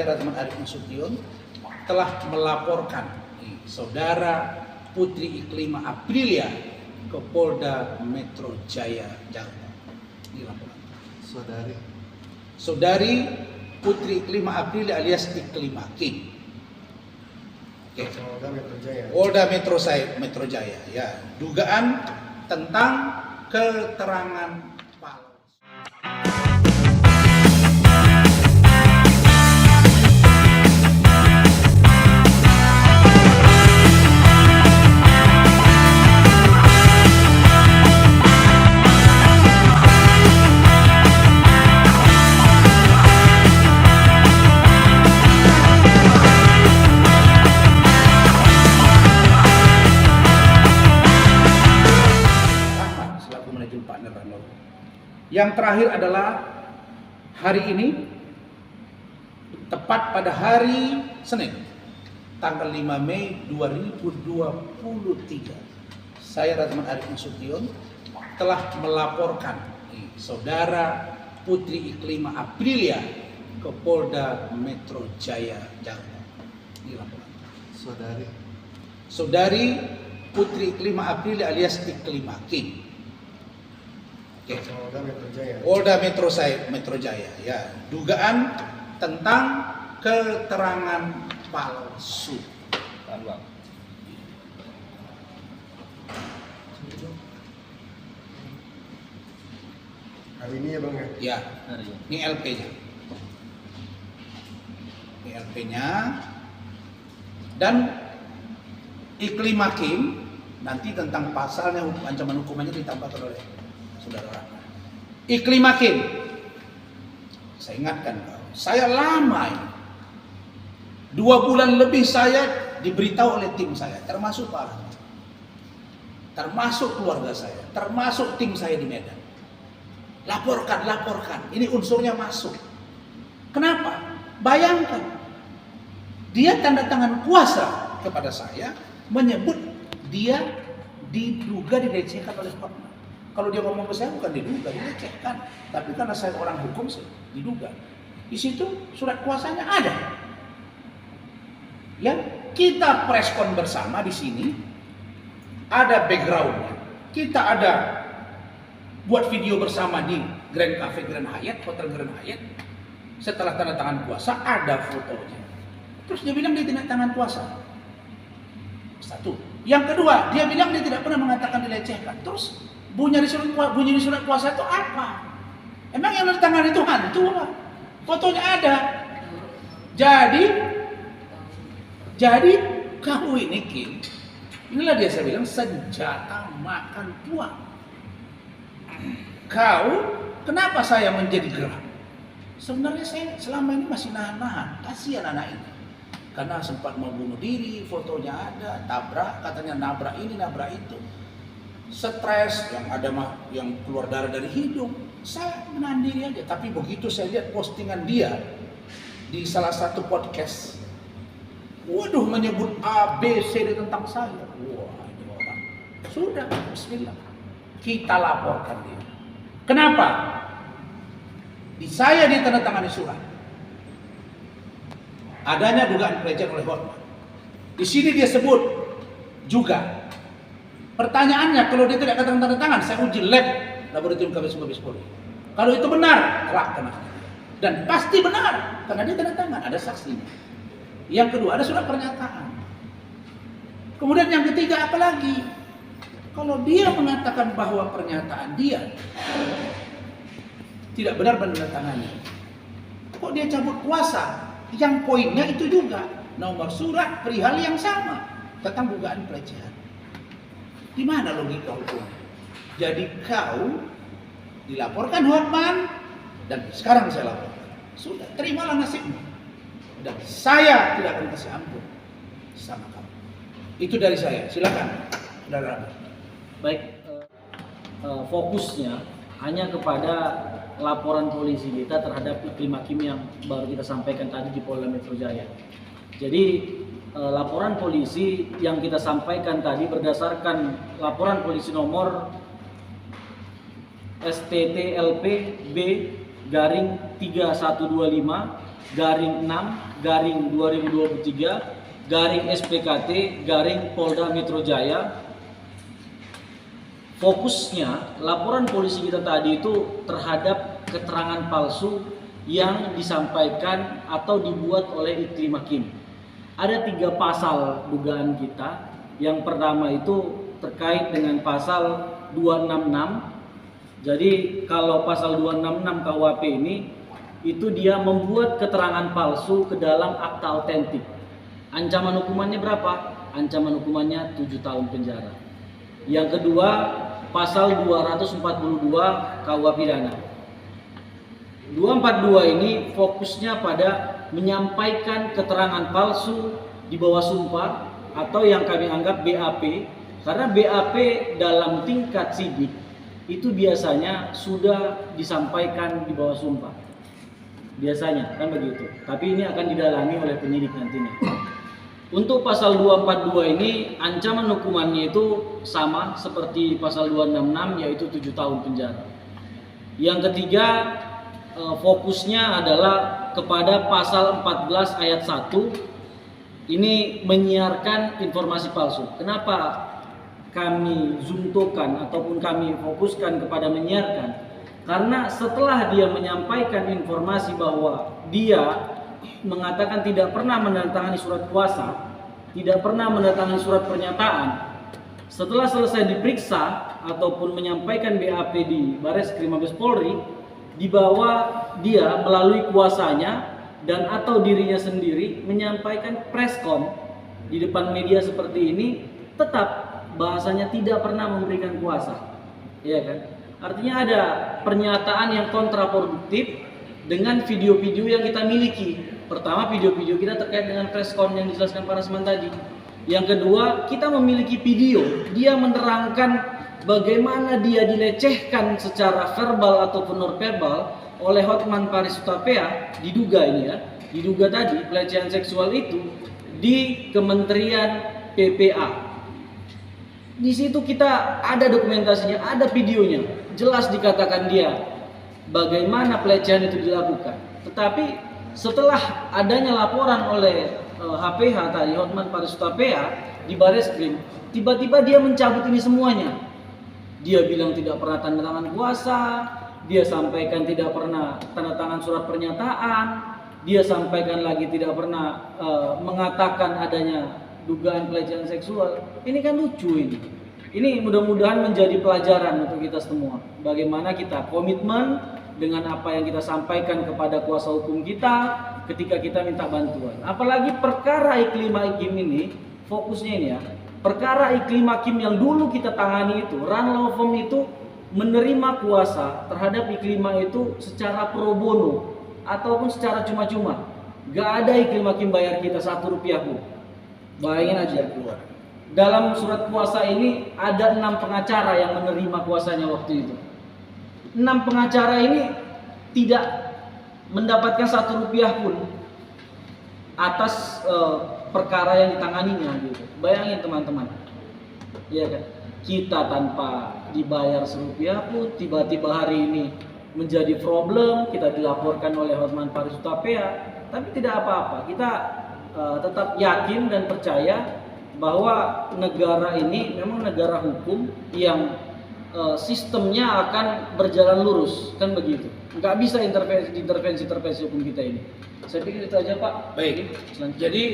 saya Razman Arif Nasution telah melaporkan saudara Putri Iklima Aprilia ke Polda Metro Jaya, Jakarta. Ini laporan. Saudari Putri Iklima Aprilia alias Iklima King. Oke. Polda Metro Jaya. Ya, dugaan tentang keterangan palsu. Yang terakhir adalah hari ini, tepat pada hari Senin, tanggal 5 Mei 2023, saya Razman Arif Nasution telah melaporkan saudara Putri Iklima Aprilia ke Polda Metro Jaya, Jakarta. Ini laporan. Saudari Putri Iklima Aprilia alias Iklima King. Oke. Polda Metro Jaya. Ya, dugaan tentang keterangan palsu. Hari ini ya Bang ya? Ya, ini LP-nya. Ini LP-nya. Dan Iklima King nanti tentang pasalnya, ancaman hukumannya ditambahkan oleh saudara. Iklima King, saya ingatkan kau, saya lama ini 2 bulan lebih saya diberitahu oleh tim saya, termasuk Pak Rahmat, termasuk keluarga saya, termasuk tim saya di Medan. Laporkan, ini unsurnya masuk. Kenapa? Bayangkan, dia tanda tangan kuasa kepada saya, menyebut dia diduga dilecehkan oleh Hotman. Kalau dia ngomong ke saya bukan diduga, dilecehkan. Tapi karena saya orang hukum, saya diduga. Di situ surat kuasanya ada. Ya, kita preskon bersama di sini, ada backgroundnya. Kita ada buat video bersama di Grand Cafe Grand Hyatt, Hotel Grand Hyatt. Setelah tanda tangan kuasa, ada fotonya. Terus dia bilang dia tidak tangan kuasa. Satu. Yang kedua, dia bilang dia tidak pernah mengatakan dilecehkan. Terus bunyi di surat kuasa itu apa? Emang yang tangan itu hantu apa? Fotonya ada. Jadi kau ini King, inilah dia saya bilang senjata makan tuan. Kau, kenapa saya menjadi gerak? Sebenarnya saya selama ini masih nahan-nahan. Kasihan anak ini. Karena sempat mau bunuh diri, fotonya ada, tabrak, katanya nabrak ini, nabrak itu. Stres, yang ada yang keluar darah dari hidung, saya menahan diri aja. Tapi begitu saya lihat postingan dia di salah satu podcast, waduh, menyebut A, B, C tentang saya. Wah, ini orang. Sudah, bismillah. Kita laporkan dia. Kenapa? Di saya ditandatangani surat. Adanya dugaan pelecehan oleh Hotman. Di sini dia sebut juga. Pertanyaannya, kalau dia tidak katakan tanda tangan, saya uji lab laboratorium Kabinetmas Polri. Kalau itu benar, kena. Dan pasti benar, karena dia tanda tangan, ada saksinya. Yang kedua, ada surat pernyataan. Kemudian yang ketiga, apa lagi? Kalau dia mengatakan bahwa pernyataan dia tidak benar menandatangani, kok dia cabut kuasa? Yang poinnya itu juga nomor surat perihal yang sama tentang dugaan pelecehan. Di mana logika hukum? Jadi kau dilaporkan Hotman dan sekarang saya laporkan. Sudah, terimalah nasibmu. Dan saya tidak akan kasih ampun sama kamu. Itu dari saya. Silakan, saudara. Baik, fokusnya hanya kepada laporan polisi kita terhadap Iklima King yang baru kita sampaikan tadi di Polda Metro Jaya. Jadi laporan polisi yang kita sampaikan tadi berdasarkan laporan polisi nomor STTLP B garing 3125 garing 6 garing 2023 garing SPKT garing Polda Metro Jaya. Fokusnya laporan polisi kita tadi itu terhadap keterangan palsu yang disampaikan atau dibuat oleh Iklim Hakim. Ada 3 pasal dugaan kita. Yang pertama itu terkait dengan pasal 266. Jadi kalau pasal 266 KUHP ini itu dia membuat keterangan palsu ke dalam akta autentik. Ancaman hukumannya berapa? Ancaman hukumannya 7 tahun penjara. Yang kedua, pasal 242 KUH pidana. 242 ini fokusnya pada menyampaikan keterangan palsu di bawah sumpah atau yang kami anggap BAP, karena BAP dalam tingkat sidik itu biasanya sudah disampaikan di bawah sumpah. Biasanya kan begitu. Tapi ini akan didalami oleh penyidik nantinya. Untuk pasal 242 ini ancaman hukumannya itu sama seperti pasal 266 yaitu 7 tahun penjara. Yang ketiga fokusnya adalah kepada pasal 14 ayat 1 ini menyiarkan informasi palsu. Kenapa kami zoomtokan ataupun kami fokuskan kepada menyiarkan? Karena setelah dia menyampaikan informasi bahwa dia mengatakan tidak pernah menandatangani surat kuasa, tidak pernah menandatangani surat pernyataan. Setelah selesai diperiksa ataupun menyampaikan BAP di Bareskrim Mabes Polri, dibawa dia melalui kuasanya dan atau dirinya sendiri menyampaikan preskon di depan media seperti ini, tetap bahasanya tidak pernah memberikan kuasa, ya kan? Artinya ada pernyataan yang kontraproduktif dengan video-video yang kita miliki. Pertama, video-video kita terkait dengan preskon yang dijelaskan Pak Rasman tadi. Yang kedua, kita memiliki video dia menerangkan bagaimana dia dilecehkan secara verbal ataupun non-verbal oleh Hotman Paris Hutapea, diduga ini ya, diduga tadi pelecehan seksual itu di Kementerian PPA. Di situ kita ada dokumentasinya, ada videonya, jelas dikatakan dia bagaimana pelecehan itu dilakukan. Tetapi setelah adanya laporan oleh HPH tadi, Hotman Paris Hutapea di Bareskrim, tiba-tiba dia mencabut ini semuanya. Dia bilang tidak pernah tanda tangan kuasa, dia sampaikan tidak pernah tanda tangan surat pernyataan, dia sampaikan lagi tidak pernah mengatakan adanya dugaan pelecehan seksual. Ini kan lucu ini. Ini mudah-mudahan menjadi pelajaran untuk kita semua. Bagaimana kita komitmen dengan apa yang kita sampaikan kepada kuasa hukum kita ketika kita minta bantuan. Apalagi perkara Iklim Hakim ini, fokusnya ini ya. Perkara Iklim Hakim yang dulu kita tangani itu, Ranlaw Firm itu menerima kuasa terhadap Iklima itu secara pro bono ataupun secara cuma-cuma. Gak ada Iklim Hakim bayar kita 1 rupiah pun. Bayangin aja keluar. Dalam surat kuasa ini ada 6 pengacara yang menerima kuasanya waktu itu. 6 pengacara ini tidak mendapatkan 1 rupiah pun atas perkara yang ditanganinya gitu. Bayangin teman-teman. Iya kan? Kita tanpa dibayar serupiah pun tiba-tiba hari ini menjadi problem, kita dilaporkan oleh Hotman Paris Hutapea, tapi tidak apa-apa. Kita tetap yakin dan percaya bahwa negara ini memang negara hukum yang sistemnya akan berjalan lurus, kan begitu. Nggak bisa intervensi hukum kita ini. Saya pikir itu aja Pak. Baik. Selanjutnya. Jadi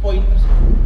poin tersebut